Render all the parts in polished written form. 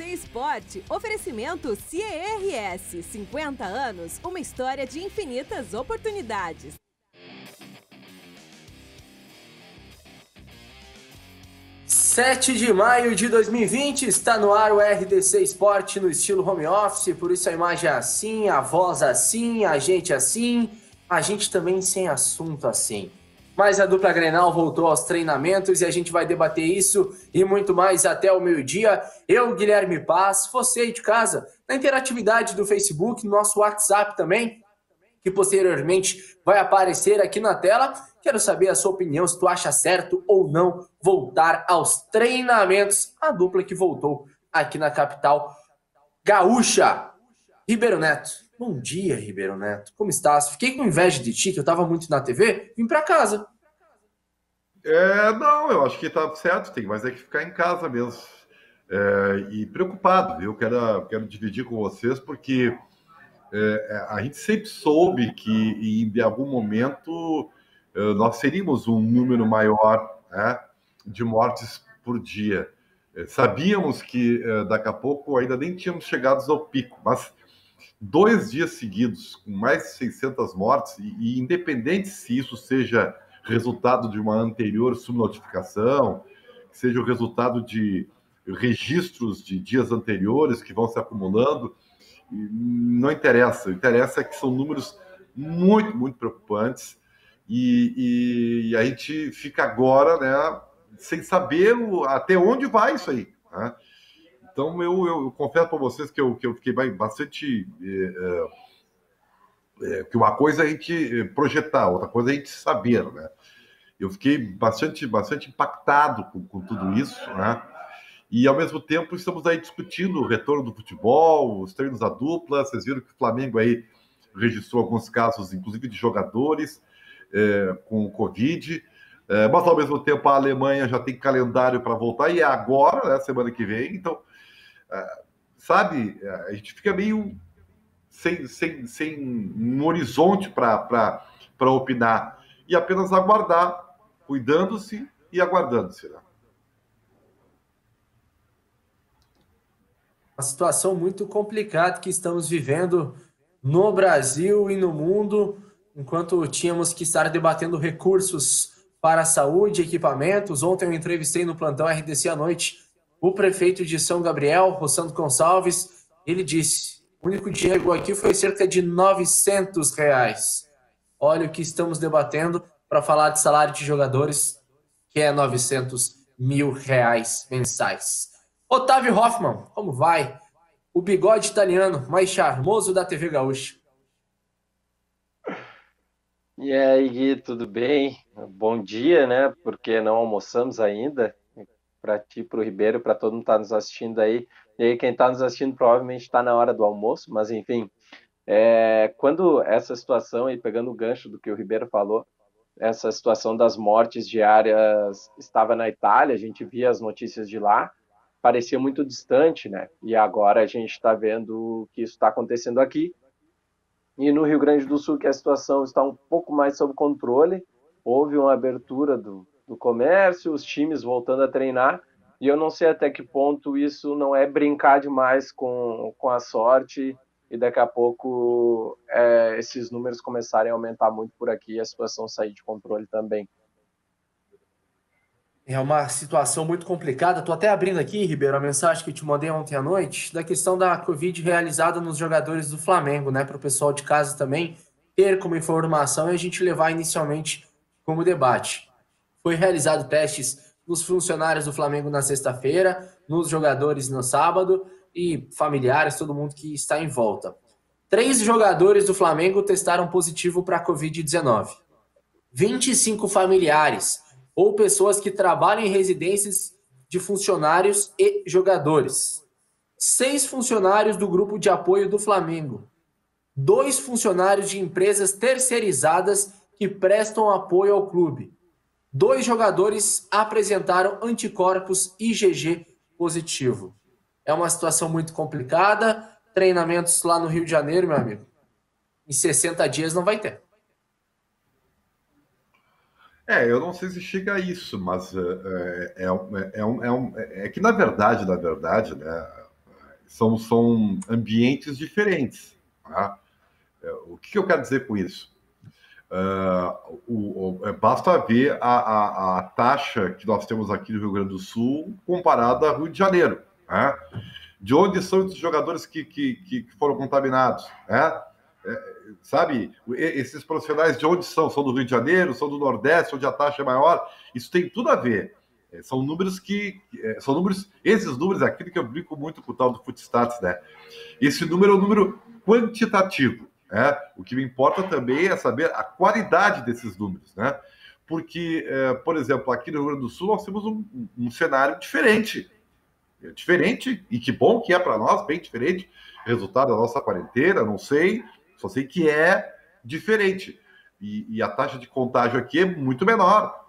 RDC Esporte, oferecimento CIERS, 50 anos, uma história de infinitas oportunidades. (7 de maio de 2020) está no ar o RDC Esporte no estilo home office, por isso a imagem é assim, a voz assim, a gente também sem assunto assim. Mas a dupla Grenal voltou aos treinamentos e a gente vai debater isso e muito mais até o meio-dia. Eu, Guilherme Paz, você aí de casa, na interatividade do Facebook, no nosso WhatsApp também, que posteriormente vai aparecer aqui na tela. Quero saber a sua opinião, se tu acha certo ou não voltar aos treinamentos. A dupla que voltou aqui na capital gaúcha. Ribeiro Neto. Bom dia, Ribeiro Neto. Como estás? Fiquei com inveja de ti, que eu tava muito na TV. Vim pra casa. Não, eu acho que tá certo. Tem mais é que ficar em casa mesmo. E preocupado, viu? Quero dividir com vocês, porque a gente sempre soube que em algum momento nós seríamos um número maior, né, de mortes por dia. Sabíamos que daqui a pouco ainda nem tínhamos chegado ao pico, mas 2 dias seguidos com mais de 600 mortes, e independente se isso seja resultado de uma anterior subnotificação, seja o resultado de registros de dias anteriores que vão se acumulando, não interessa. O que interessa é que são números muito, muito preocupantes e a gente fica agora, né, sem saber até onde vai isso aí, né? Então, eu confesso para vocês que eu fiquei bastante... que uma coisa é a gente projetar, outra coisa é a gente saber, né? Eu fiquei bastante impactado com tudo isso, né? E, ao mesmo tempo, estamos aí discutindo o retorno do futebol, os treinos da dupla. Vocês viram que o Flamengo aí registrou alguns casos, inclusive de jogadores com Covid. Mas, ao mesmo tempo, a Alemanha já tem calendário para voltar, e é agora, né, semana que vem. Então, sabe, a gente fica meio sem um horizonte para opinar. E apenas aguardar, cuidando-se e aguardando-se, né? Uma situação muito complicada que estamos vivendo no Brasil e no mundo, enquanto tínhamos que estar debatendo recursos para a saúde, equipamentos. Ontem eu entrevistei no plantão RDC à noite o prefeito de São Gabriel, Rossandro Gonçalves. Ele disse: o único dinheiro aqui foi cerca de R$ 900. Olha o que estamos debatendo para falar de salário de jogadores, que é R$ 900 mil mensais. Otávio Hoffmann, como vai? O bigode italiano mais charmoso da TV Gaúcha. E aí, Gui, tudo bem? Bom dia, né? Porque não almoçamos ainda. Para ti, para o Ribeiro, para todo mundo que está nos assistindo aí. E aí, quem está nos assistindo provavelmente está na hora do almoço, mas enfim. Quando essa situação, aí pegando o gancho do que o Ribeiro falou, essa situação das mortes diárias estava na Itália, a gente via as notícias de lá, parecia muito distante, né? E agora a gente está vendo que isso está acontecendo aqui. E no Rio Grande do Sul, que a situação está um pouco mais sob controle, houve uma abertura do comércio, os times voltando a treinar, e eu não sei até que ponto isso não é brincar demais com a sorte, e daqui a pouco esses números começarem a aumentar muito por aqui e a situação sair de controle também. É uma situação muito complicada. Estou até abrindo aqui, Ribeiro, a mensagem que eu te mandei ontem à noite, da questão da Covid realizada nos jogadores do Flamengo, né? Para o pessoal de casa também ter como informação e a gente levar inicialmente como debate. Foi realizado testes nos funcionários do Flamengo na sexta-feira, nos jogadores no sábado e familiares, todo mundo que está em volta. 3 jogadores do Flamengo testaram positivo para a Covid-19. 25 familiares ou pessoas que trabalham em residências de funcionários e jogadores. 6 funcionários do grupo de apoio do Flamengo. 2 funcionários de empresas terceirizadas que prestam apoio ao clube. 2 jogadores apresentaram anticorpos IgG positivo. É uma situação muito complicada. Treinamentos lá no Rio de Janeiro, meu amigo, em 60 dias não vai ter. Eu não sei se chega a isso, mas é que na verdade, né, são ambientes diferentes. Tá? O que eu quero dizer com isso? Basta ver a taxa que nós temos aqui no Rio Grande do Sul comparada ao Rio de Janeiro. Né? De onde são esses jogadores que foram contaminados? Né? Sabe, esses profissionais de onde são? São do Rio de Janeiro, são do Nordeste, onde a taxa é maior? Isso tem tudo a ver. São números esses números, aquilo que eu brinco muito com o tal do Footstats, né? Esse número é um número quantitativo. O que me importa também é saber a qualidade desses números, né? Porque, por exemplo, aqui no Rio Grande do Sul nós temos um cenário diferente. Diferente, e que bom que é para nós, bem diferente. Resultado da nossa quarentena, não sei, só sei que é diferente. E a taxa de contágio aqui é muito menor.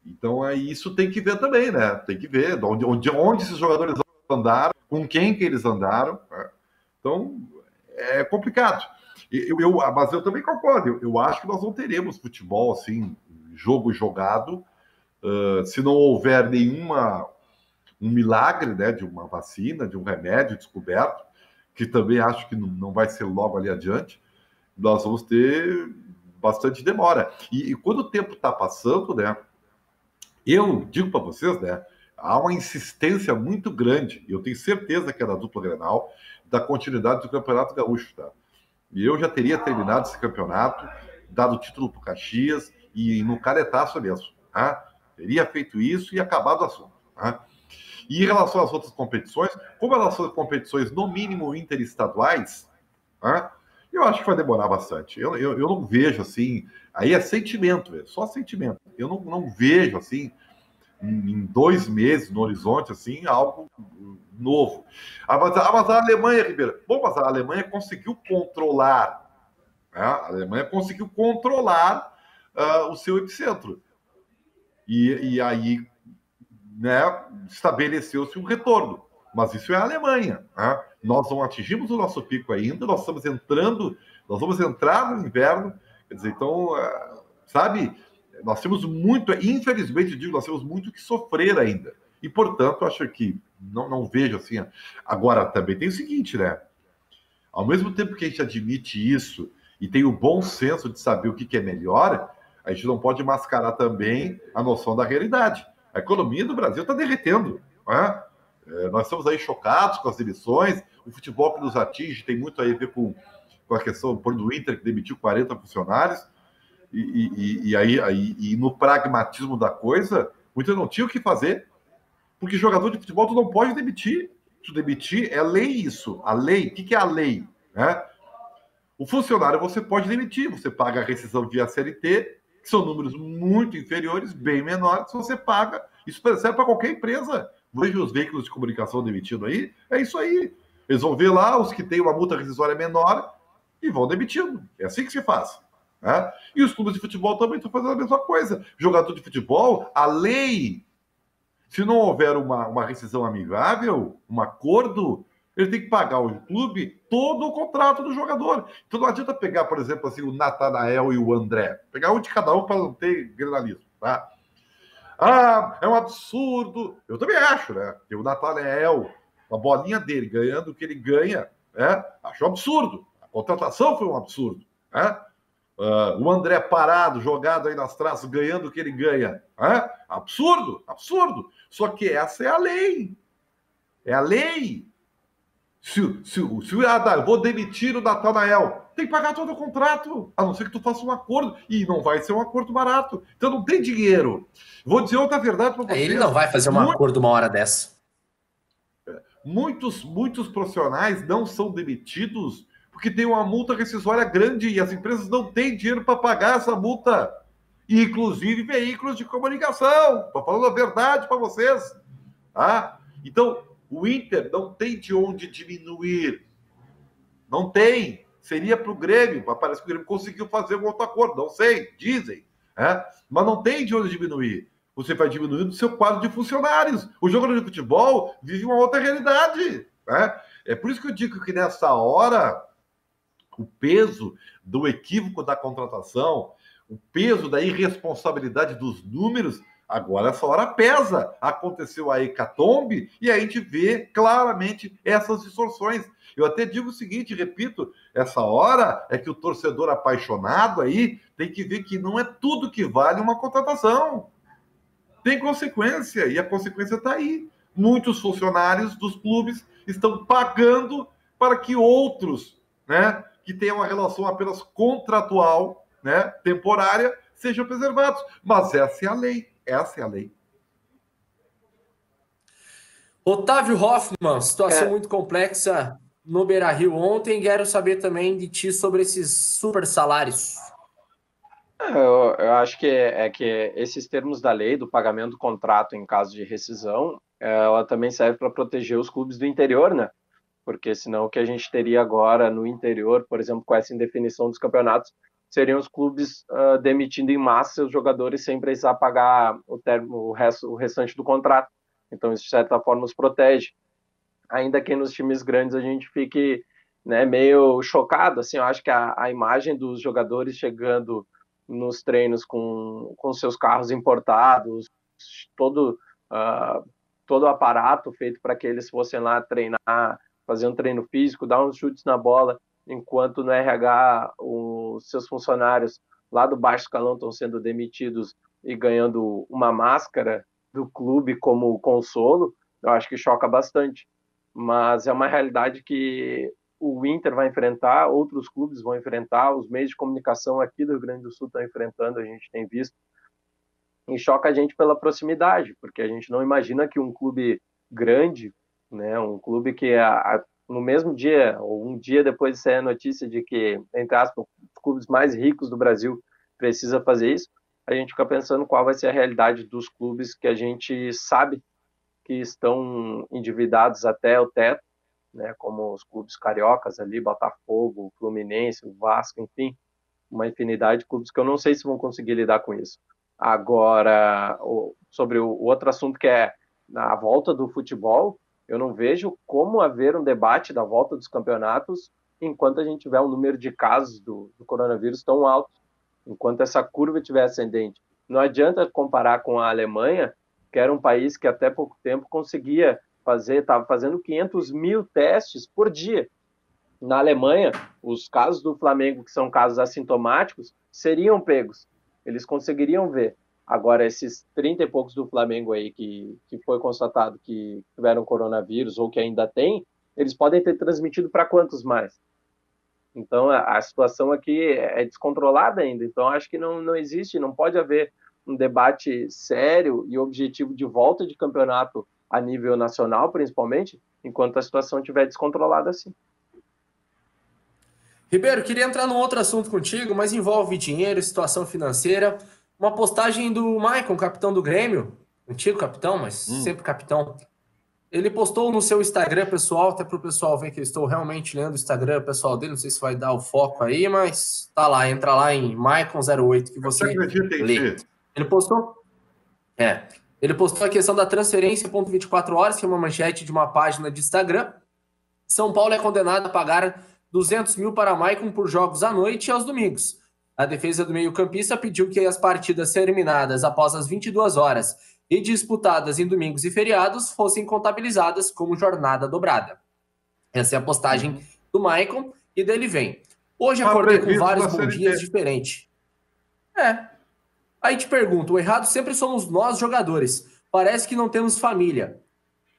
Então, isso tem que ver também, né? Tem que ver onde esses jogadores andaram, com quem que eles andaram. Né? Então, é complicado. Mas eu também concordo. Eu acho que nós não teremos futebol, assim, jogo jogado, se não houver um milagre, né, de uma vacina, de um remédio descoberto, que também acho que não vai ser logo ali adiante. Nós vamos ter bastante demora. E quando o tempo está passando, né, eu digo para vocês, né, há uma insistência muito grande, e eu tenho certeza que é da dupla Grenal, da continuidade do Campeonato Gaúcho, tá? E eu já teria terminado esse campeonato, dado o título para o Caxias e no caretaço mesmo. Tá? Teria feito isso e acabado o assunto. Tá? E em relação às outras competições, como elas são competições, no mínimo, interestaduais, tá? Eu acho que vai demorar bastante. Eu não vejo assim. Aí é sentimento, só sentimento. Eu não vejo assim, em 2 meses no horizonte, assim, algo novo. Mas a Alemanha, Ribeiro, bom, mas a Alemanha conseguiu controlar, né? A Alemanha conseguiu controlar o seu epicentro. E aí, né, estabeleceu-se um retorno. Mas isso é a Alemanha. Né? Nós não atingimos o nosso pico ainda, nós vamos entrar no inverno. Quer dizer, então, sabe, nós temos muito, infelizmente, nós temos muito que sofrer ainda. E, portanto, acho que não vejo assim. Agora, também tem o seguinte, né? Ao mesmo tempo que a gente admite isso e tem o bom senso de saber o que é melhor, a gente não pode mascarar também a noção da realidade. A economia do Brasil está derretendo. Né? Nós estamos aí chocados com as demissões. O futebol que nos atinge tem muito aí a ver com a questão do Inter, que demitiu 40 funcionários. E aí no pragmatismo da coisa, o Inter não tinha o que fazer. Porque jogador de futebol tu não pode demitir. Tu demitir é lei isso. A lei, o que é a lei? Né? O funcionário você pode demitir. Você paga a rescisão via CLT, que são números muito inferiores, bem menores, você paga. Isso serve para qualquer empresa. Veja os veículos de comunicação demitindo aí. É isso aí. Eles vão ver lá os que têm uma multa rescisória menor e vão demitindo. É assim que se faz. Né? E os clubes de futebol também estão fazendo a mesma coisa. Jogador de futebol, a lei... Se não houver uma rescisão amigável, um acordo, ele tem que pagar ao clube todo o contrato do jogador. Então não adianta pegar, por exemplo, assim, o Natanael e o André. Pegar um de cada um para não ter grenalismo. Tá? É um absurdo. Eu também acho, né? Tem o Natanael, a bolinha dele, ganhando o que ele ganha, né? Acho um absurdo. A contratação foi um absurdo. Né? O André parado, jogado aí nas traças, ganhando o que ele ganha. Absurdo, absurdo. Só que essa é a lei. É a lei. Eu vou demitir o Natanael, tem que pagar todo o contrato, a não ser que tu faça um acordo. E não vai ser um acordo barato. Então não tem dinheiro. Vou dizer outra verdade para vocês. Ele não vai fazer um acordo uma hora dessa. Muitos profissionais não são demitidos porque tem uma multa rescisória grande e as empresas não têm dinheiro para pagar essa multa. Inclusive veículos de comunicação. Estou falando a verdade para vocês. Tá? Então, o Inter não tem de onde diminuir. Não tem. Seria para o Grêmio. Parece que o Grêmio conseguiu fazer um outro acordo. Não sei, dizem. Mas não tem de onde diminuir. Você vai diminuindo o seu quadro de funcionários. O jogador de futebol vive uma outra realidade. É por isso que eu digo que nessa hora, o peso do equívoco da contratação, o peso da irresponsabilidade dos números, Agora essa hora pesa. Aconteceu a hecatombe e a gente vê claramente essas distorções. Eu até digo o seguinte, repito, essa hora é que o torcedor apaixonado aí tem que ver que não é tudo que vale uma contratação. Tem consequência, e a consequência está aí. Muitos funcionários dos clubes estão pagando para que outros, né, que tenham uma relação apenas contratual, né, temporária, sejam preservados. Mas essa é a lei. Essa é a lei. Otávio Hoffmann, situação muito complexa no Beira-Rio ontem. Quero saber também de ti sobre esses super salários. Eu acho que que esses termos da lei, do pagamento do contrato em caso de rescisão, ela também serve para proteger os clubes do interior, né? Porque senão o que a gente teria agora no interior, por exemplo, com essa indefinição dos campeonatos, seriam os clubes demitindo em massa seus jogadores sem precisar pagar o restante do contrato. Então, isso, de certa forma, os protege. Ainda que nos times grandes a gente fique, né, meio chocado. Assim, eu acho que a imagem dos jogadores chegando nos treinos com seus carros importados, todo o aparato feito para que eles fossem lá treinar, fazer um treino físico, dar uns chutes na bola, enquanto no RH os seus funcionários lá do baixo escalão estão sendo demitidos e ganhando uma máscara do clube como consolo. Eu acho que choca bastante. Mas é uma realidade que o Inter vai enfrentar, outros clubes vão enfrentar, os meios de comunicação aqui do Rio Grande do Sul estão enfrentando, a gente tem visto. E choca a gente pela proximidade, porque a gente não imagina que um clube grande, né, um clube que no mesmo dia, ou um dia depois de sair a notícia de que, entre aspas, os clubes mais ricos do Brasil precisa fazer isso, a gente fica pensando qual vai ser a realidade dos clubes que a gente sabe que estão endividados até o teto, né, como os clubes cariocas ali, Botafogo, Fluminense, o Vasco, enfim, uma infinidade de clubes que eu não sei se vão conseguir lidar com isso. Agora, sobre o outro assunto, que é a volta do futebol, eu não vejo como haver um debate da volta dos campeonatos enquanto a gente tiver um número de casos do coronavírus tão alto, enquanto essa curva estiver ascendente. Não adianta comparar com a Alemanha, que era um país que até pouco tempo conseguia estava fazendo 500 mil testes por dia. Na Alemanha, os casos do Flamengo, que são casos assintomáticos, seriam pegos. Eles conseguiriam ver. Agora, esses 30 e poucos do Flamengo aí que foi constatado que tiveram coronavírus ou que ainda tem, eles podem ter transmitido para quantos mais? Então, a situação aqui é descontrolada ainda. Então, acho que não existe, não pode haver um debate sério e objetivo de volta de campeonato a nível nacional, principalmente, enquanto a situação estiver descontrolada assim. Ribeiro, queria entrar num outro assunto contigo, mas envolve dinheiro, situação financeira. Uma postagem do Maicon, capitão do Grêmio, antigo capitão, mas sempre capitão. Ele postou no seu Instagram pessoal, até para o pessoal ver que eu estou realmente lendo o Instagram pessoal dele, não sei se vai dar o foco aí, mas tá lá, entra lá em Maicon08 que você lê. Ele postou? Ele postou a questão da transferência, 24 horas, que é uma manchete de uma página de Instagram. São Paulo é condenado a pagar 200 mil para Maicon por jogos à noite e aos domingos. A defesa do meio-campista pediu que as partidas terminadas após as 22 horas e disputadas em domingos e feriados fossem contabilizadas como jornada dobrada. Essa é a postagem do Maicon e dele vem. Hoje acordei com vários bom dias diferentes. Aí te pergunto, o errado sempre somos nós jogadores. Parece que não temos família.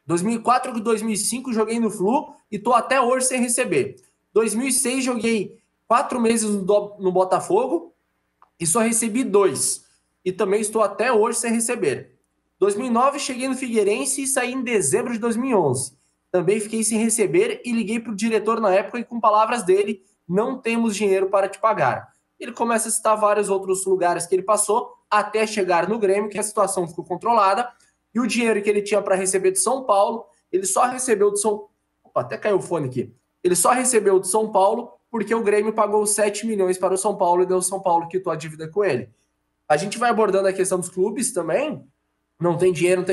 2004 e 2005 joguei no Flu e tô até hoje sem receber. 2006 joguei 4 meses no Botafogo e só recebi 2. E também estou até hoje sem receber. 2009 cheguei no Figueirense e saí em dezembro de 2011. Também fiquei sem receber e liguei para o diretor na época e com palavras dele, não temos dinheiro para te pagar. Ele começa a citar vários outros lugares que ele passou até chegar no Grêmio, que a situação ficou controlada. E o dinheiro que ele tinha para receber de São Paulo, ele só recebeu de São... Opa, até caiu o fone aqui. Ele só recebeu de São Paulo porque o Grêmio pagou 7 milhões para o São Paulo e deu o São Paulo quitou a dívida com ele. A gente vai abordando a questão dos clubes também. Não tem dinheiro,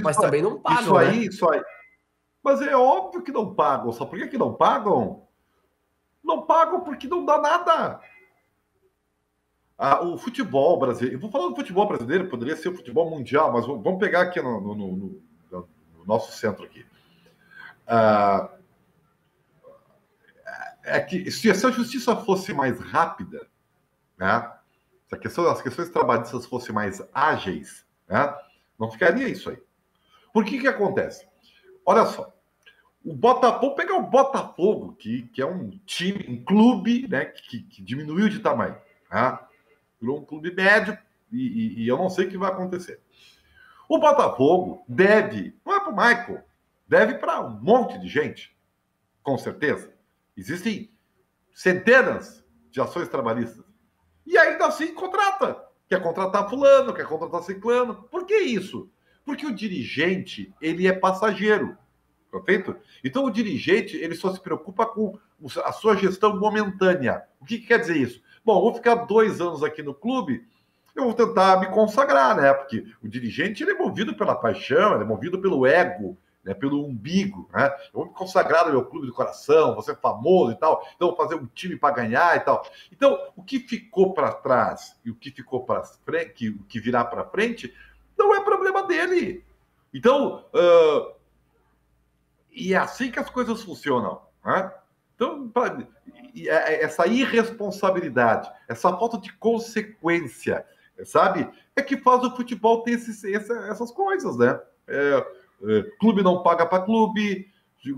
mas também não pagam, Isso aí. Mas é óbvio que não pagam. Só por que não pagam? Não pagam porque não dá nada. O futebol brasileiro, eu vou falar do futebol brasileiro, poderia ser o futebol mundial, mas vamos pegar aqui no nosso centro aqui. É que se a justiça fosse mais rápida, né, se as questões trabalhistas fossem mais ágeis, né, não ficaria isso aí. Por que acontece? Olha só, vou pegar o Botafogo, que é um time, um clube, né, que diminuiu de tamanho, né, virou um clube médio e eu não sei o que vai acontecer. O Botafogo deve, não é para o Michael, deve para um monte de gente, com certeza. Existem centenas de ações trabalhistas. E ainda assim contrata. Quer contratar fulano, quer contratar ciclano. Por que isso? Porque o dirigente, ele é passageiro. Perfeito? Então o dirigente, ele só se preocupa com a sua gestão momentânea. O que quer dizer isso? Bom, eu vou ficar 2 anos aqui no clube, eu vou tentar me consagrar, né? Porque o dirigente, ele é movido pela paixão, ele é movido pelo ego, né, pelo umbigo, né? Eu vou me consagrar no meu clube do coração, vou ser famoso e tal, então vou fazer um time para ganhar e tal. Então, o que ficou para trás e o que ficou para frente, o que virá para frente, não é problema dele. Então, e é assim que as coisas funcionam, né? Então, essa irresponsabilidade, essa falta de consequência, sabe? É que faz o futebol ter essas coisas, né? Clube não paga para clube,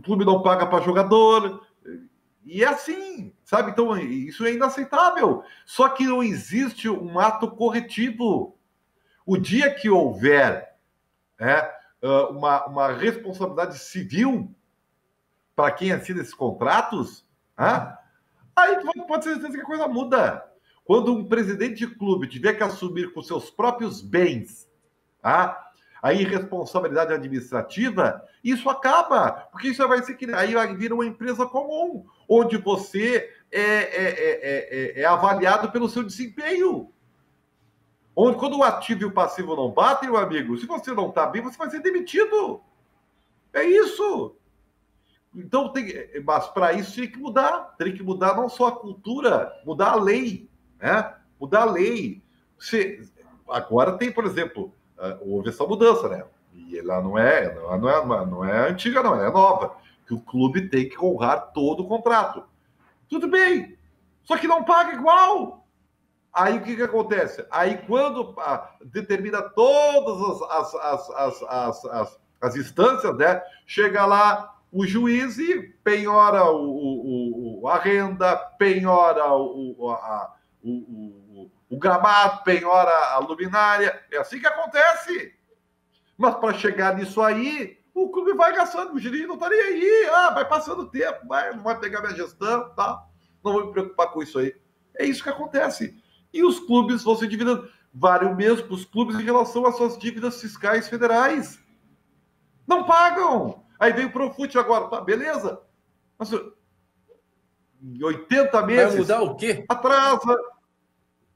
clube não paga para jogador, e é assim, sabe? Então, isso é inaceitável. Só que não existe um ato corretivo. O dia que houver uma responsabilidade civil para quem assina esses contratos, aí pode ter certeza que a coisa muda. Quando um presidente de clube tiver que assumir com seus próprios bens a irresponsabilidade administrativa, isso acaba, porque isso vai ser que aí vai vir uma empresa comum, onde você é avaliado pelo seu desempenho. Onde, quando o ativo e o passivo não batem, meu amigo, se você não está bem, você vai ser demitido. É isso. Então, mas para isso tem que mudar. Tem que mudar não só a cultura, mudar a lei. Né? Mudar a lei. Agora tem, por exemplo, houve essa mudança, né? E ela não é antiga, não, ela é nova. Que o clube tem que honrar todo o contrato. Tudo bem, só que não paga igual. Aí o que acontece? Aí quando determina todas as instâncias, né? Chega lá o juiz e penhora a renda, penhora o gramado, penhora a luminária. É assim que acontece. Mas para chegar nisso aí, o clube vai gastando, o juiz não está nem aí. Vai passando o tempo, não vai pegar minha gestão, tá? Não vou me preocupar com isso aí. É isso que acontece. E os clubes vão se endividando. Vale o mesmo para os clubes em relação às suas dívidas fiscais federais. Não pagam. Aí vem o Profut agora, tá, beleza? Mas, em 80 meses... Vai mudar o quê? Atrasa.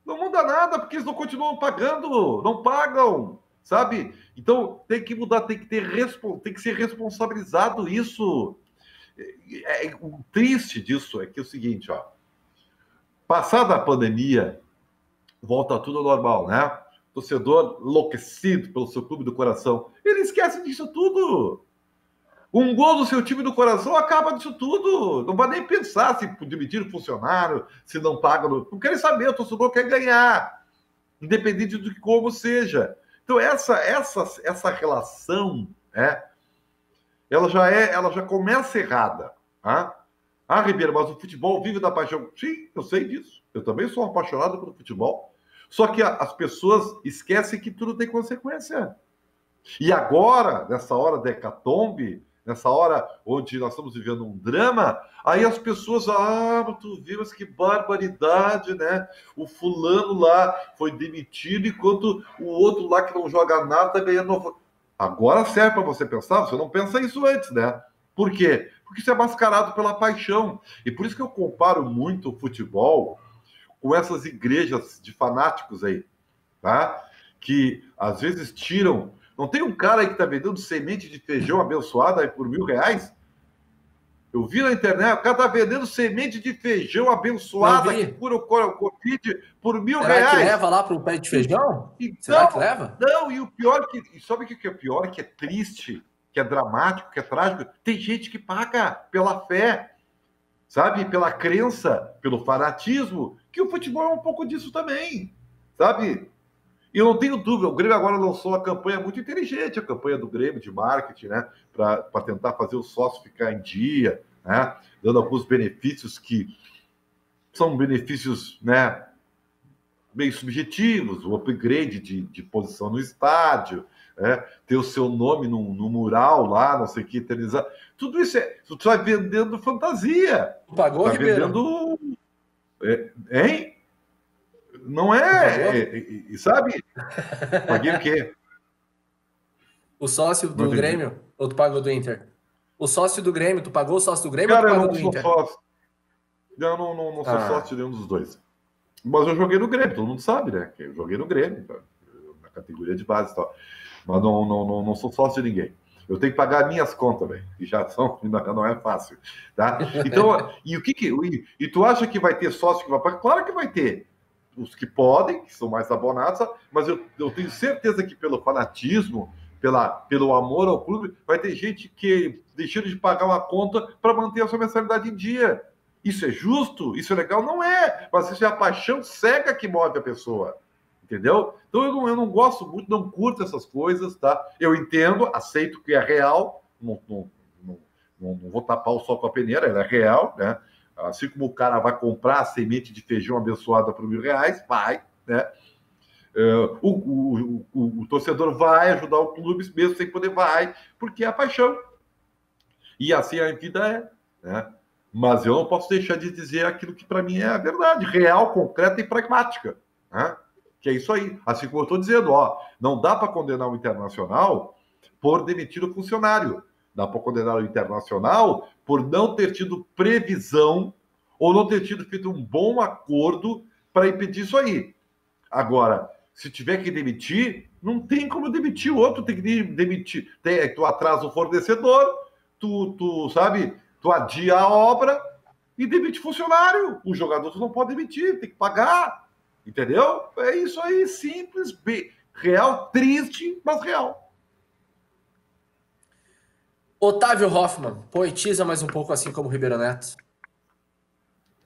Não muda nada, porque eles não continuam pagando. Não pagam, sabe? Então, tem que mudar, tem que ser responsabilizado isso. O triste disso é que é o seguinte, passada a pandemia, volta tudo ao normal, né? Torcedor enlouquecido pelo seu clube do coração. Ele esquece disso tudo. Um gol do seu time do coração acaba disso tudo. Não vai nem pensar se demitir o funcionário, se não paga. Não querem saber, o torcedor quer ganhar. Independente do que como seja. Então, essa relação, ela já começa errada. Ribeiro, mas o futebol vive da paixão. Sim, eu sei disso. Eu também sou apaixonado pelo futebol. Só que as pessoas esquecem que tudo tem consequência. E agora, nessa hora da hecatombe, nessa hora onde nós estamos vivendo um drama, aí as pessoas, tu viu, mas que barbaridade, né? O fulano lá foi demitido, enquanto o outro lá que não joga nada está ganhando. Agora serve para você pensar, você não pensa isso antes, né? Por quê? Porque isso é mascarado pela paixão. E por isso que eu comparo muito o futebol com essas igrejas de fanáticos aí, tá? Que às vezes tiram... Não tem um cara aí que tá vendendo semente de feijão abençoada aí por R$1.000? Eu vi na internet, o cara tá vendendo semente de feijão abençoada que cura o Covid por R$1.000. Será que leva lá pro pé de feijão? Então, será que leva? Não, e o pior que... Sabe o que é pior? Que é triste, que é dramático, que é trágico. Tem gente que paga pela fé, sabe? Pela crença, pelo fanatismo, que o futebol é um pouco disso também, sabe? E eu não tenho dúvida, o Grêmio agora lançou uma campanha muito inteligente, a campanha do Grêmio de marketing, né? Para tentar fazer o sócio ficar em dia, né? Dando alguns benefícios que são benefícios, né? Bem subjetivos, o upgrade de posição no estádio, né? Ter o seu nome no mural lá, não sei o que, eternizar. Tudo isso tu vai vendendo fantasia. Pagou, tá Ribeiro? Vendendo... Hein? Não sabe? Paguei o quê? O sócio do Grêmio ou tu pagou do Inter? O sócio do Grêmio, tu pagou o sócio do Grêmio ou tu pagou do Inter? Sócio. Eu não sou sócio de nenhum dos dois. Mas eu joguei no Grêmio, todo mundo sabe, né? Eu joguei no Grêmio, na categoria de base e tal. Mas não sou sócio de ninguém. Eu tenho que pagar minhas contas, velho. E já não é fácil. Tá? Então, e tu acha que vai ter sócio que vai pagar? Claro que vai ter. Os que são mais abonados, mas eu tenho certeza que pelo fanatismo, pelo amor ao clube, vai ter gente que deixando de pagar uma conta para manter a sua mensalidade em dia. Isso é justo? Isso é legal? Não é. Mas isso é a paixão cega que move a pessoa. Entendeu? Então eu não gosto muito, não curto essas coisas, tá? Eu entendo, aceito que é real, não vou tapar o sol com a peneira, ela é real, né? Assim como o cara vai comprar a semente de feijão abençoada por R$1.000, vai, né? O torcedor vai ajudar o clube, mesmo sem poder, vai, porque é a paixão. E assim a vida é, né? Mas eu não posso deixar de dizer aquilo que para mim é a verdade, real, concreta e pragmática, né? Que é isso aí. Assim como eu estou dizendo, não dá para condenar o Internacional por demitir o funcionário. Dá para condenar o Internacional por não ter tido previsão ou não ter feito um bom acordo para impedir isso aí. Agora, se tiver que demitir, não tem como demitir o outro, tem que demitir. Tu atrasa o fornecedor, tu adia a obra e demite funcionário. O jogador tu não pode demitir, tem que pagar. Entendeu? É isso aí, simples, real, triste, mas real. Otávio Hoffmann, poetiza mais um pouco assim como o Ribeiro Neto.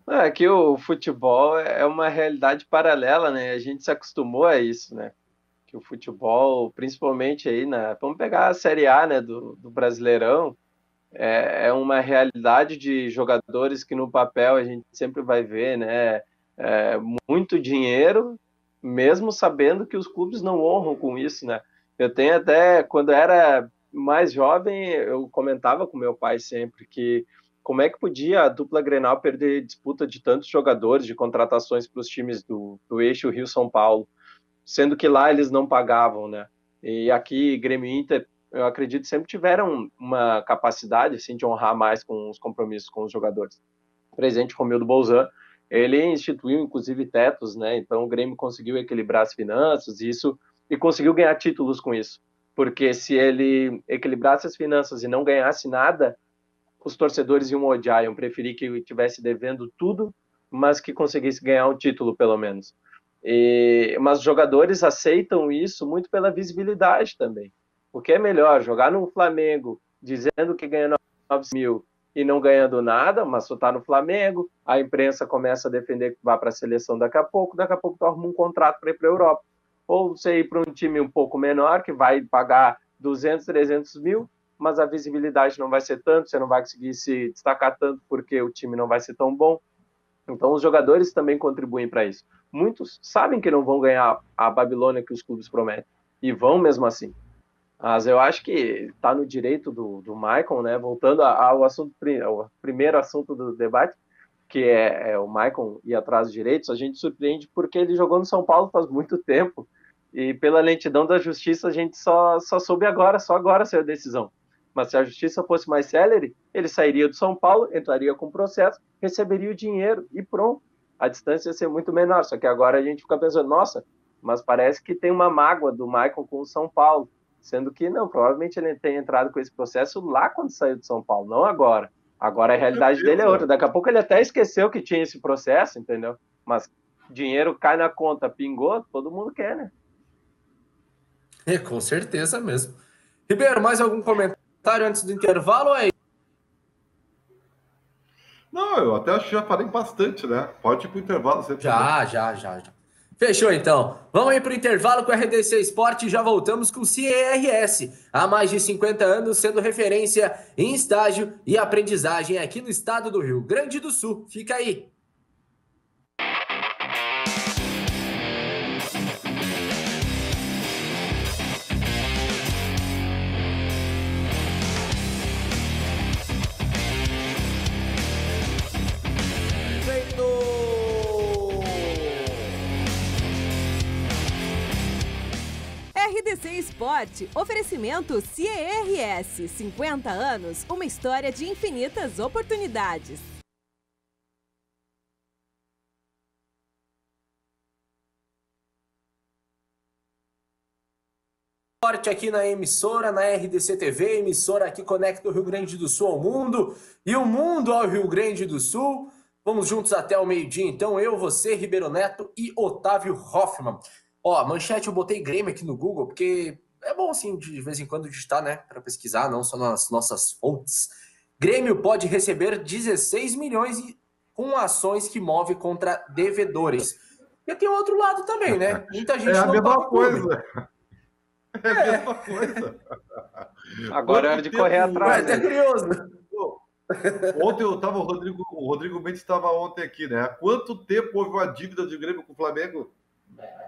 É que o futebol é uma realidade paralela, né? A gente se acostumou a isso, né? Que o futebol, principalmente aí vamos pegar a Série A, né, do Brasileirão, é uma realidade de jogadores que no papel a gente sempre vai ver, né? Muito dinheiro, mesmo sabendo que os clubes não honram com isso, né? Eu tenho até, quando era mais jovem, eu comentava com meu pai sempre que como é que podia a dupla Grenal perder disputa de tantos jogadores, de contratações para os times do eixo Rio-São Paulo, sendo que lá eles não pagavam, né? E aqui, Grêmio e Inter, eu acredito, sempre tiveram uma capacidade assim, de honrar mais com os compromissos com os jogadores. O presidente Romildo Bolzan, ele instituiu, inclusive, tetos, né? Então o Grêmio conseguiu equilibrar as finanças e conseguiu ganhar títulos com isso. Porque se ele equilibrasse as finanças e não ganhasse nada, os torcedores iam odiar, iam preferir que estivesse devendo tudo, mas que conseguisse ganhar um título, pelo menos. Mas os jogadores aceitam isso muito pela visibilidade também. Porque é melhor jogar no Flamengo dizendo que ganha 9 mil e não ganhando nada, mas só tá no Flamengo, a imprensa começa a defender que vai para a seleção daqui a pouco tu arruma um contrato para ir para a Europa. Ou você ir para um time um pouco menor, que vai pagar 200, 300 mil, mas a visibilidade não vai ser tanto, você não vai conseguir se destacar tanto porque o time não vai ser tão bom. Então os jogadores também contribuem para isso. Muitos sabem que não vão ganhar a Babilônia que os clubes prometem, e vão mesmo assim. Mas eu acho que está no direito do Maicon, né? Voltando ao primeiro assunto do debate, que é o Maicon ir atrás dos direitos, a gente surpreende porque ele jogou no São Paulo faz muito tempo, e pela lentidão da justiça a gente só soube agora, só agora saiu a decisão. Mas se a justiça fosse mais célere, ele sairia do São Paulo, entraria com o processo, receberia o dinheiro e pronto. A distância ia ser muito menor, só que agora a gente fica pensando, nossa, mas parece que tem uma mágoa do Maicon com o São Paulo, sendo que não, provavelmente ele tem entrado com esse processo lá quando saiu de São Paulo, não agora. Agora a realidade dele é outra. Daqui a pouco ele até esqueceu que tinha esse processo, entendeu? Mas dinheiro cai na conta, pingou, todo mundo quer, né? Com certeza mesmo. Ribeiro, mais algum comentário antes do intervalo ou é? Não, eu até acho que já falei bastante, né? Pode ir pro intervalo. Já. Fechou, então. Vamos aí para o intervalo com a RDC Esporte e já voltamos com o CERS. Há mais de 50 anos sendo referência em estágio e aprendizagem aqui no estado do Rio Grande do Sul. Fica aí. RDC Esporte, oferecimento CERS, 50 anos, uma história de infinitas oportunidades. Aqui na emissora, na RDC TV, emissora que conecta o Rio Grande do Sul ao mundo e o mundo ao Rio Grande do Sul. Vamos juntos até o meio-dia, então, eu, você, Ribeiro Neto e Otávio Hoffmann. Ó, manchete, eu botei Grêmio aqui no Google, porque é bom, assim, de vez em quando digitar, né, para pesquisar, não só nas nossas fontes. Grêmio pode receber 16 milhões com ações que move contra devedores. E tem outro lado também, né? Muita gente é a não mesma coisa. É a mesma coisa. Agora é hora de correr atrás. É curioso. Ontem eu tava, o Rodrigo Mendes estava ontem aqui, né? Há quanto tempo houve uma dívida de Grêmio com o Flamengo?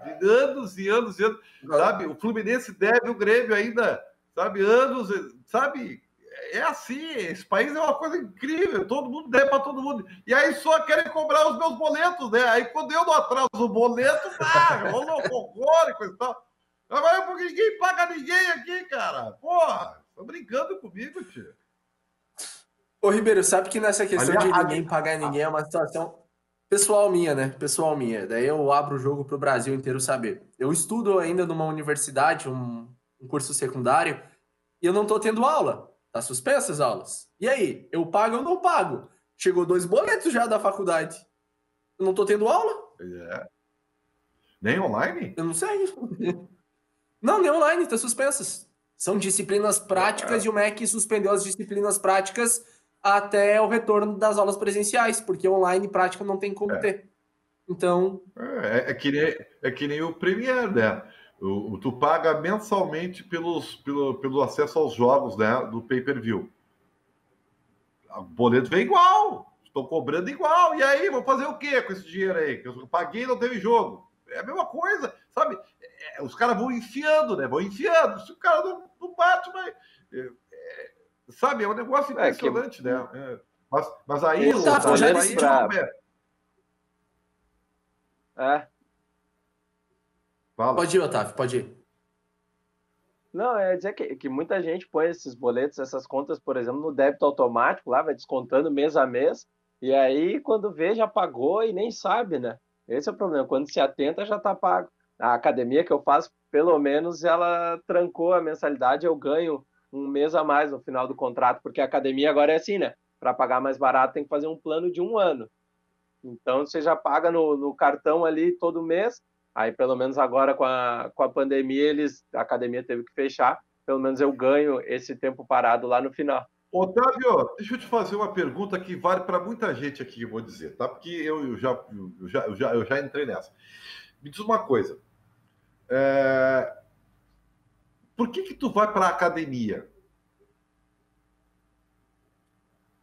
De anos e anos e anos, sabe? O Fluminense deve o Grêmio ainda, sabe? Anos, sabe? É assim, esse país é uma coisa incrível, todo mundo deve para todo mundo. E aí só querem cobrar os meus boletos, né? Aí quando eu não atraso o boleto, rolou horror e coisa e tal. Agora porque ninguém paga ninguém aqui, cara. Porra, tô brincando comigo, tio. Ô, Ribeiro, sabe que nessa questão de ninguém pagar ninguém é uma situação pessoal minha, né? Pessoal minha. Daí eu abro o jogo para o Brasil inteiro saber. Eu estudo ainda numa universidade, um curso secundário, e eu não tô tendo aula. Tá suspensa as aulas. E aí? Eu pago ou não pago? Chegou 2 boletos já da faculdade. Eu não tô tendo aula? Nem online? Eu não sei. Não, nem online, tá suspensas. São disciplinas práticas e o MEC suspendeu as disciplinas práticas até o retorno das aulas presenciais, porque online prática não tem como ter. Então... É que nem o Premier, né? Tu paga mensalmente pelo acesso aos jogos, né? Do pay-per-view. O boleto vem igual. Estou cobrando igual. E aí, vou fazer o quê com esse dinheiro aí? Que eu paguei e não teve jogo. É a mesma coisa, sabe? Os caras vão enfiando, né? Vão enfiando. Se o cara não bate, vai... sabe? É um negócio impressionante, né? Mas aí... já decidiu... Fala. Pode ir, Otávio, pode ir. Não, é dizer que muita gente põe esses boletos, essas contas, por exemplo, no débito automático, lá vai descontando mês a mês, e aí quando vê já pagou e nem sabe, né? Esse é o problema, quando se atenta já tá pago. A academia que eu faço, pelo menos ela trancou a mensalidade, eu ganho um mês a mais no final do contrato, porque a academia agora é assim, né? Para pagar mais barato tem que fazer um plano de 1 ano. Então você já paga no cartão ali todo mês. Aí, pelo menos agora com a pandemia, a academia teve que fechar. Pelo menos eu ganho esse tempo parado lá no final. Otávio, deixa eu te fazer uma pergunta que vale para muita gente aqui, eu vou dizer, tá? Porque eu já entrei nessa. Me diz uma coisa. Por que tu vai para a academia?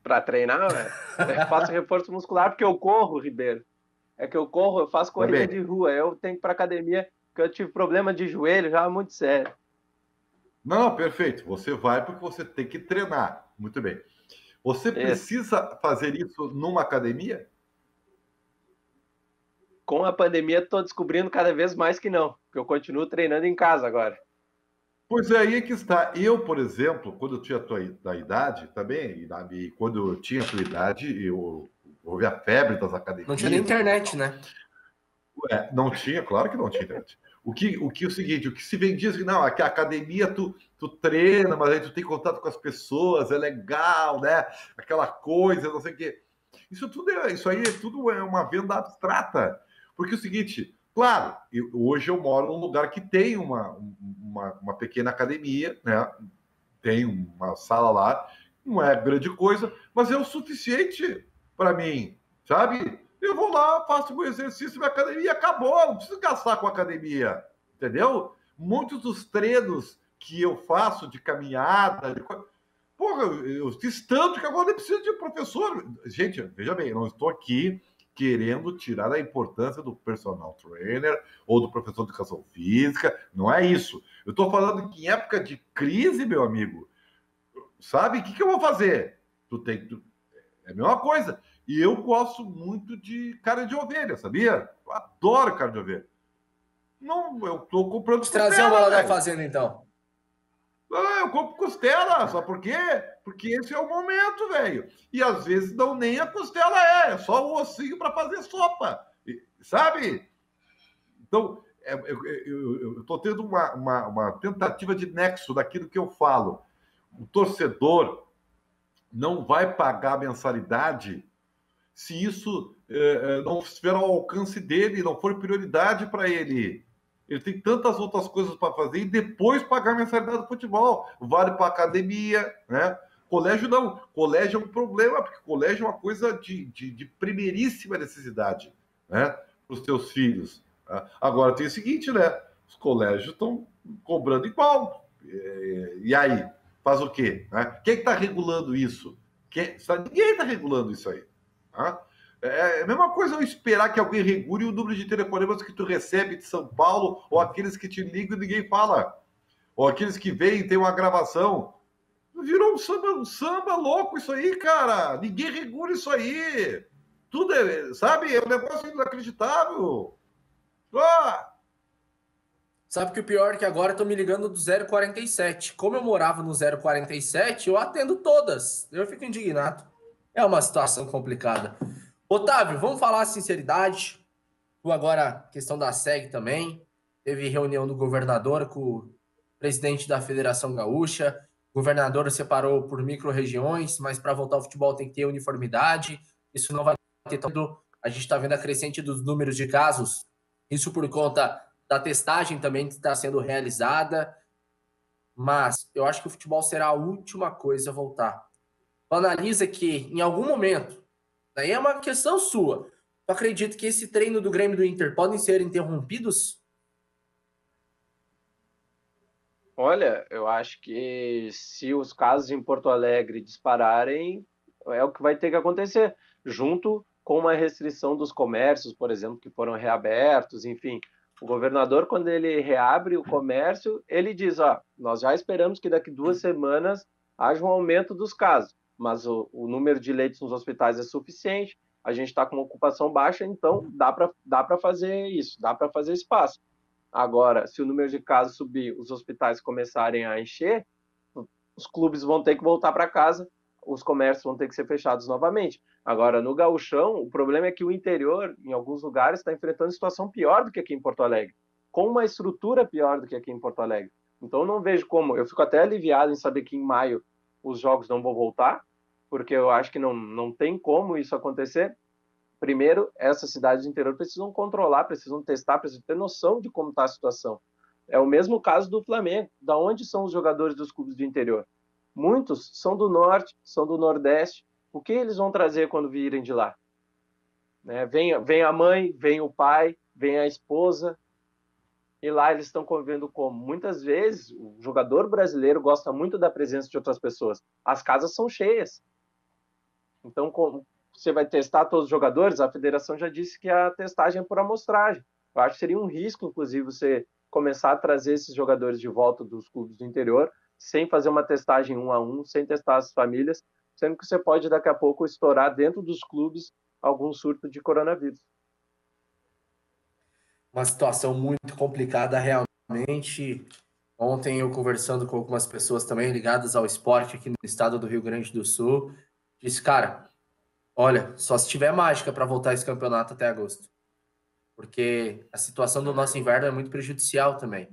Para treinar, né? Eu faço reforço muscular porque eu corro, Ribeiro. É que eu corro, eu faço corrida de rua. Eu tenho que ir para academia porque eu tive problema de joelho já muito sério. Não, perfeito. Você vai porque você tem que treinar. Muito bem. Você precisa fazer isso numa academia? Com a pandemia, estou descobrindo cada vez mais que não. Porque eu continuo treinando em casa agora. Pois é, aí que está. Eu, por exemplo, quando eu tinha a tua idade também, e quando eu tinha a tua idade, houve a febre das academias. Não tinha nem internet, né? Não tinha, claro que não tinha internet. O seguinte, o que se vendia assim, não, a academia, tu tu treina, mas aí tu tem contato com as pessoas, é legal, né? Aquela coisa, não sei o quê. Isso aí tudo é uma venda abstrata. Porque é o seguinte, claro, hoje eu moro num lugar que tem uma pequena academia, né? Tem uma sala lá, não é grande coisa, mas é o suficiente para mim, sabe? Eu vou lá, faço o exercício na academia e acabou, não preciso gastar com a academia, entendeu? Muitos dos treinos que eu faço de caminhada, porra, eu fiz tanto que agora eu preciso de professor. Gente, veja bem, eu não estou aqui querendo tirar a importância do personal trainer ou do professor de educação física, não é isso. Eu estou falando que em época de crise, meu amigo, sabe, o que eu vou fazer? É a mesma coisa. E eu gosto muito de carne de ovelha, sabia? Eu adoro carne de ovelha. Não, eu tô comprando costela. Trazer uma lá da fazenda, então. Ah, eu compro costela, sabe por quê? Porque esse é o momento, velho. E às vezes não nem a costela é só o ossinho para fazer sopa, sabe? Então, eu tô tendo uma tentativa de nexo daquilo que eu falo. O torcedor não vai pagar mensalidade se isso não estiver ao alcance dele, não for prioridade para ele. Ele tem tantas outras coisas para fazer e depois pagar a mensalidade do futebol. Vale para academia, né? Colégio não. Colégio é um problema, porque colégio é uma coisa de primeiríssima necessidade, né? Para os teus filhos. Né? Agora tem o seguinte, né? Os colégios estão cobrando igual. E aí? Faz o quê? Né? Quem está regulando isso? Ninguém está regulando isso aí. Tá? É a mesma coisa eu esperar que alguém regule o número de telefonemas que tu recebe de São Paulo, ou aqueles que te ligam e ninguém fala, ou aqueles que vêm e tem uma gravação. Virou um samba louco isso aí, cara. Ninguém regula isso aí. Tudo sabe, é um negócio inacreditável. Ah! Sabe que o pior é que agora estão me ligando do 047. Como eu morava no 047, eu atendo todas. Eu fico indignado. É uma situação complicada. Otávio, vamos falar a sinceridade. Agora, questão da SEG também. Teve reunião do governador com o presidente da Federação Gaúcha. O governador separou por micro-regiões, mas para voltar ao futebol tem que ter uniformidade. Isso não vai ter tudo. A gente está vendo a crescente dos números de casos. Isso por conta da testagem também que está sendo realizada. Mas eu acho que o futebol será a última coisa a voltar. Analisa que, em algum momento, daí é uma questão sua, tu acredita que esse treino do Grêmio e do Inter podem ser interrompidos? Olha, eu acho que se os casos em Porto Alegre dispararem, é o que vai ter que acontecer, junto com uma restrição dos comércios, por exemplo, que foram reabertos, enfim. O governador, quando ele reabre o comércio, ele diz, nós já esperamos que daqui 2 semanas haja um aumento dos casos, mas o número de leitos nos hospitais é suficiente, a gente está com uma ocupação baixa, então dá para fazer isso, dá para fazer espaço. Agora, se o número de casos subir, os hospitais começarem a encher, os clubes vão ter que voltar para casa, os comércios vão ter que ser fechados novamente. Agora, no Gauchão, o problema é que o interior, em alguns lugares, está enfrentando situação pior do que aqui em Porto Alegre, com uma estrutura pior do que aqui em Porto Alegre. Então, eu não vejo como. Eu fico até aliviado em saber que em maio os jogos não vão voltar, porque eu acho que não tem como isso acontecer. Primeiro, essas cidades do interior precisam controlar, precisam testar, precisam ter noção de como está a situação. É o mesmo caso do Flamengo. Da onde são os jogadores dos clubes do interior? Muitos são do norte, são do nordeste. O que eles vão trazer quando virem de lá? Né? Vem a mãe, vem o pai, vem a esposa. E lá eles estão convivendo como? Muitas vezes o jogador brasileiro gosta muito da presença de outras pessoas. As casas são cheias. Então, como você vai testar todos os jogadores? A federação já disse que a testagem é por amostragem. Eu acho que seria um risco, inclusive, você começar a trazer esses jogadores de volta dos clubes do interior sem fazer uma testagem 1 a 1, sem testar as famílias, sendo que você pode, daqui a pouco, estourar dentro dos clubes algum surto de coronavírus. Uma situação muito complicada, realmente. Ontem eu conversando com algumas pessoas também ligadas ao esporte aqui no estado do Rio Grande do Sul, disse, cara, olha, só se tiver mágica para voltar esse campeonato até agosto. Porque a situação do nosso inverno é muito prejudicial também.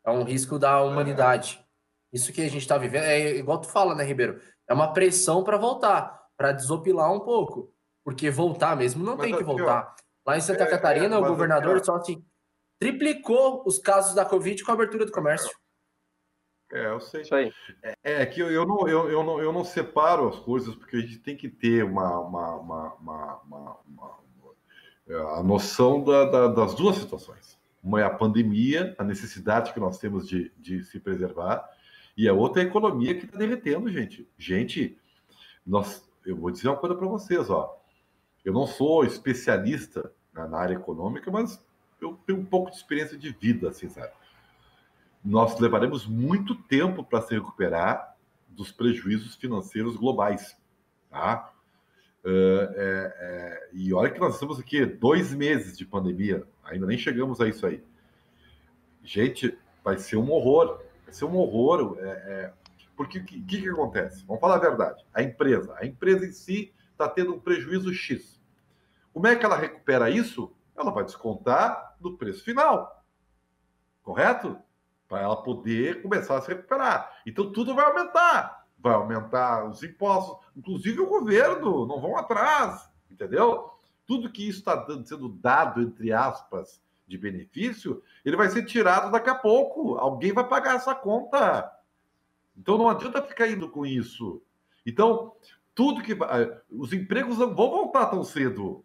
É um risco da humanidade. Isso que a gente está vivendo é igual tu fala, né, Ribeiro? É uma pressão para voltar, para desopilar um pouco. Porque voltar mesmo não Mas tem que aqui, ó, voltar. Lá em Santa Catarina, o mas aqui, governador ó, só assim, triplicou os casos da Covid com a abertura do comércio. eu sei. Isso aí. É que eu não separo as coisas, porque a gente tem que ter a noção das duas situações. Uma é a pandemia, a necessidade que nós temos de se preservar, e a outra é a economia que está derretendo, gente. Gente, eu vou dizer uma coisa para vocês, ó. Eu não sou especialista na área econômica, mas eu tenho um pouco de experiência de vida, assim, sabe? Nós levaremos muito tempo para se recuperar dos prejuízos financeiros globais, tá? E olha que nós estamos aqui 2 meses de pandemia, ainda nem chegamos a isso aí. Gente, vai ser um horror, vai ser um horror. Porque o que acontece? Vamos falar a verdade. A empresa em si está tendo um prejuízo X. Como é que ela recupera isso? Ela vai descontar do preço final, correto? Para ela poder começar a se recuperar. Então tudo vai aumentar. Vai aumentar os impostos, inclusive o governo, não vão atrás, entendeu? Tudo que isso está sendo dado, entre aspas, de benefício, ele vai ser tirado daqui a pouco. Alguém vai pagar essa conta. Então não adianta ficar indo com isso. Então, os empregos não vão voltar tão cedo.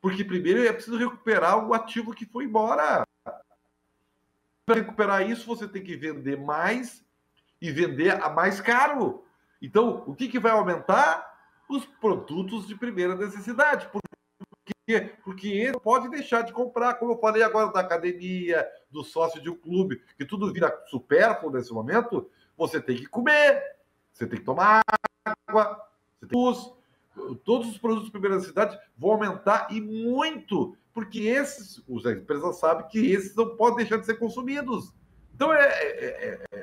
Porque primeiro é preciso recuperar o ativo que foi embora. Para recuperar isso, você tem que vender mais e vender a mais caro. Então, o que vai aumentar? Os produtos de primeira necessidade. Porque ele pode deixar de comprar, como eu falei agora, da academia, do sócio de um clube, que tudo vira supérfluo nesse momento. Você tem que comer, você tem que tomar água, você tem que luz. Todos os produtos de primeira necessidade vão aumentar e muito, porque as empresas sabem que esses não podem deixar de ser consumidos. Então,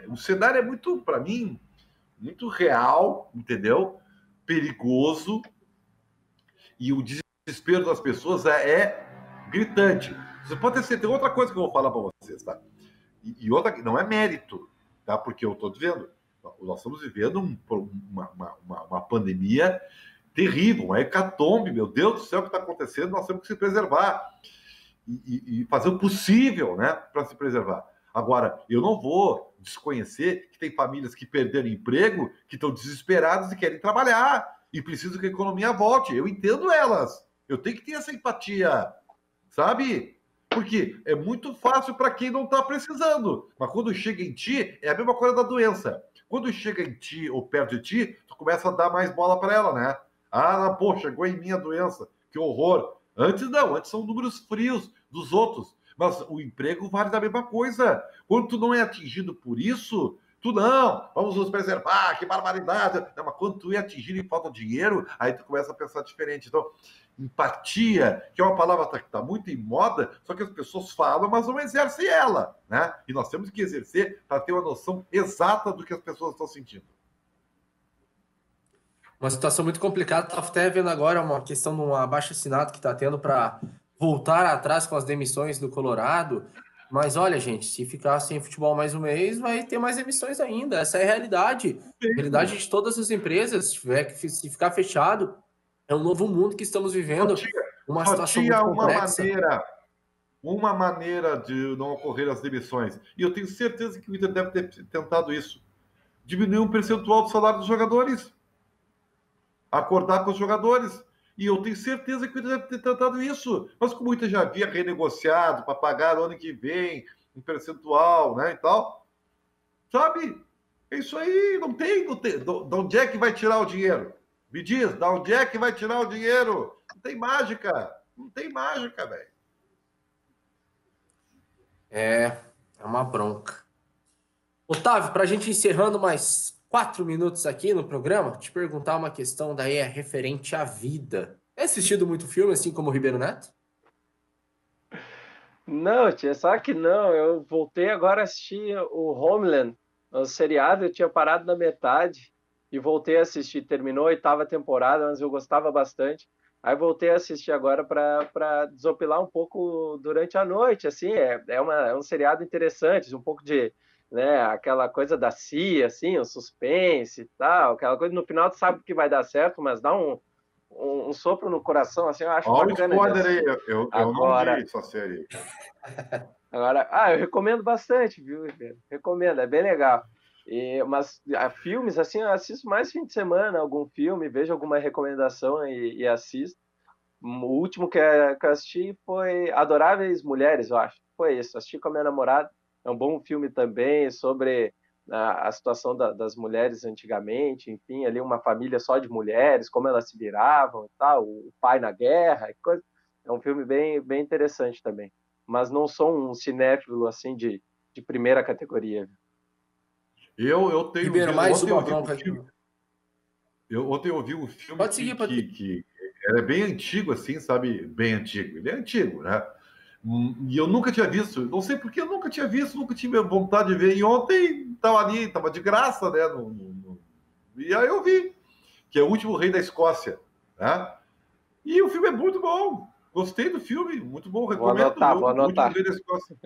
o cenário é muito, para mim, muito real, entendeu? Perigoso, e o desespero das pessoas é gritante. Você pode ter certeza, tem outra coisa que eu vou falar para vocês, tá? E outra, não é mérito, tá? Porque eu estou dizendo, nós estamos vivendo uma pandemia terrível, uma hecatombe, meu Deus do céu, o que está acontecendo, nós temos que se preservar e fazer o possível, né, para se preservar. Agora, eu não vou desconhecer que tem famílias que perderam emprego, que estão desesperadas e querem trabalhar, e precisam que a economia volte. Eu entendo elas, eu tenho que ter essa empatia, sabe? Porque é muito fácil para quem não está precisando, mas quando chega em ti, é a mesma coisa da doença. Quando chega em ti ou perto de ti, tu começa a dar mais bola para ela, né? Ah, pô, chegou em mim a doença, que horror. Antes não, antes são números frios dos outros. Mas o emprego vale da mesma coisa. Quando tu não é atingido por isso, tu não, vamos nos preservar, que barbaridade. Não, mas quando tu é atingido e falta dinheiro, aí tu começa a pensar diferente. Então, empatia, que é uma palavra que está muito em moda, só que as pessoas falam, mas não exercem ela, né? E nós temos que exercer para ter uma noção exata do que as pessoas estão sentindo. Uma situação muito complicada. Estava até vendo agora uma questão de um abaixo-assinado que está tendo para voltar atrás com as demissões do Colorado. Mas olha, gente, se ficar sem futebol mais um mês, vai ter mais demissões ainda. Essa é a realidade. A realidade de todas as empresas. Se ficar fechado, é um novo mundo que estamos vivendo. Uma situação muito complexa. Uma maneira de não ocorrer as demissões. E eu tenho certeza que o Inter deve ter tentado isso. Diminuir um percentual do salário dos jogadores. Acordar com os jogadores. E eu tenho certeza que ele deve ter tentado isso. Mas como o Inter já havia renegociado para pagar no ano que vem, um percentual, né, e tal. Sabe? É isso aí, não tem. De onde é que vai tirar o dinheiro? Me diz, de onde é que vai tirar o dinheiro? Não tem mágica. Não tem mágica, velho. É uma bronca. Otávio, para a gente encerrando mais 4 minutos aqui no programa, te perguntar uma questão daí referente à vida. É assistido muito filme, assim como o Ribeiro Neto? Não, tia, só que não. Eu voltei agora a assistir o Homeland, o seriado. Eu tinha parado na metade e voltei a assistir. Terminou a 8ª temporada, mas eu gostava bastante. Aí voltei a assistir agora para desopilar um pouco durante a noite. Assim, é um seriado interessante, um pouco de né? Aquela coisa da CIA, assim, o suspense e tal, aquela coisa, no final tu sabe que vai dar certo, mas dá um sopro no coração, assim, eu acho Olha o bacana. spoiler aí, eu Agora, não vi essa série. Agora, eu recomendo bastante, viu, Ribeiro? Recomendo, é bem legal. Mas filmes, assim, eu assisto mais fim de semana, algum filme, vejo alguma recomendação e assisto. O último que eu assisti foi Adoráveis Mulheres, eu acho. Foi isso, assisti com a minha namorada. É um bom filme também sobre a situação das mulheres antigamente, enfim, ali uma família só de mulheres, como elas se viravam e tal, o pai na guerra, coisa. É um filme bem, bem interessante também. Mas não sou um cinéfilo, assim, de primeira categoria. Eu tenho Ribeiro, mais uma bronca aqui. Ontem eu vi um filme Pode seguir, que é bem antigo, assim, sabe? Bem antigo. Ele é antigo, né? E eu nunca tinha visto. Não sei porque eu nunca tinha visto, nunca tive vontade de ver. E ontem estava ali, estava de graça, né? E aí eu vi, que é O Último Rei da Escócia, né? E o filme é muito bom. Gostei do filme, muito bom. Recomendo. Vou anotar. O Último Rei da Escócia.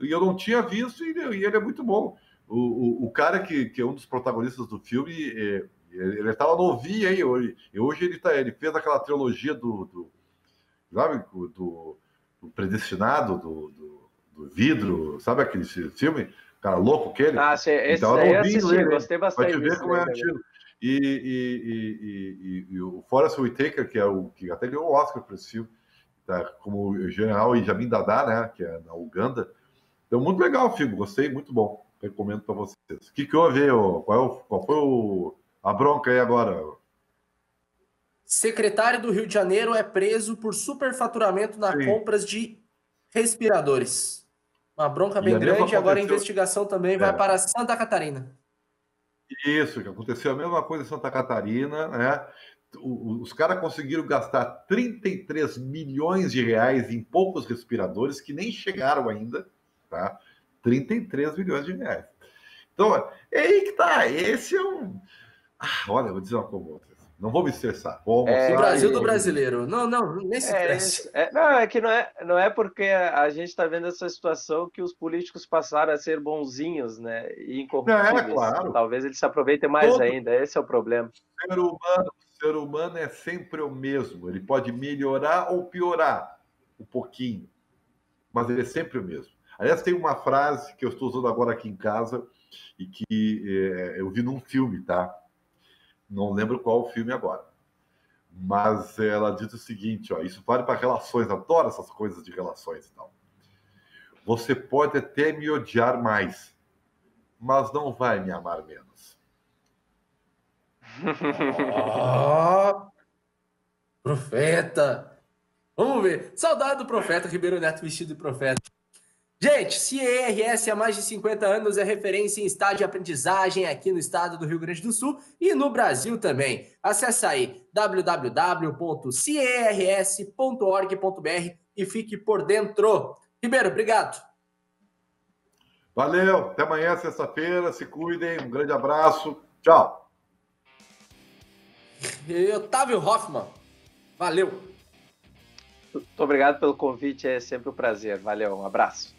E eu não tinha visto e ele é muito bom. O cara que é um dos protagonistas do filme, ele estava novinho aí. Hoje ele fez aquela trilogia do Predestinado, do Vidro, sabe aquele filme? Cara louco que ele. Esse então, aí eu assisti, gostei bastante. Pode ver como é antigo. E o Forest Whitaker, que até ganhou o Oscar para esse filme, tá, como o general Ijamim Dadá, né, que é na Uganda. Então, muito legal o filme, gostei, muito bom. Recomendo para vocês. O que houve? Qual foi a bronca aí agora? Secretário do Rio de Janeiro é preso por superfaturamento na compras de respiradores. Uma bronca bem grande. Agora a investigação também vai para Santa Catarina. Isso, que aconteceu a mesma coisa em Santa Catarina, né? Os caras conseguiram gastar 33 milhões de reais em poucos respiradores que nem chegaram ainda, tá? 33 milhões de reais. Então, é aí que tá. Esse é um... olha, eu vou dizer uma coisa. Não vou me estressar. O Brasil do brasileiro. Não, nem se estresse. É que não é porque a gente está vendo essa situação que os políticos passaram a ser bonzinhos, né? E incorruptíveis. Claro. Talvez eles se aproveitem mais ainda. Esse é o problema. O ser humano é sempre o mesmo. Ele pode melhorar ou piorar um pouquinho, mas ele é sempre o mesmo. Aliás, tem uma frase que eu estou usando agora aqui em casa e que eu vi num filme, tá? Não lembro qual o filme agora. Mas ela diz o seguinte, ó, isso vale para relações, adoro essas coisas de relações e tal. Você pode até me odiar mais, mas não vai me amar menos. Profeta! Vamos ver. Saudade do profeta, Ribeiro Neto vestido de profeta. Gente, CIERS há mais de 50 anos é referência em estágio de aprendizagem aqui no estado do Rio Grande do Sul e no Brasil também. Acesse aí www.ciers.org.br e fique por dentro. Ribeiro, obrigado. Valeu, até amanhã, sexta-feira, se cuidem, um grande abraço, tchau. E Otávio Hoffmann, valeu. Muito obrigado pelo convite, é sempre um prazer, valeu, um abraço.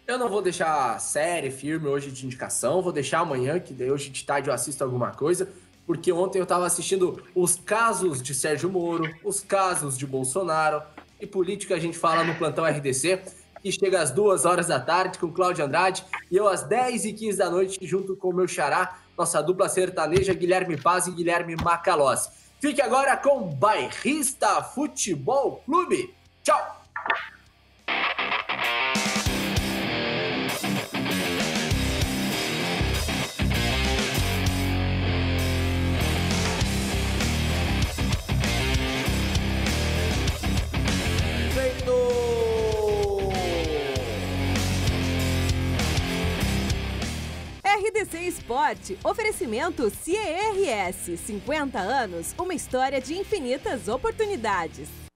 Eu não vou deixar série, filme hoje de indicação, vou deixar amanhã, que daí hoje de tarde eu assisto alguma coisa, porque ontem eu estava assistindo os casos de Sérgio Moro, os casos de Bolsonaro, e política a gente fala no Plantão RDC, que chega às 2h da tarde com Cláudio Andrade, e eu às 10h15 da noite, junto com o meu xará, nossa dupla sertaneja, Guilherme Paz e Guilherme Macalossi. Fique agora com Bairrista Futebol Clube. Tchau! RDC Esporte, oferecimento CIERS, 50 anos, uma história de infinitas oportunidades.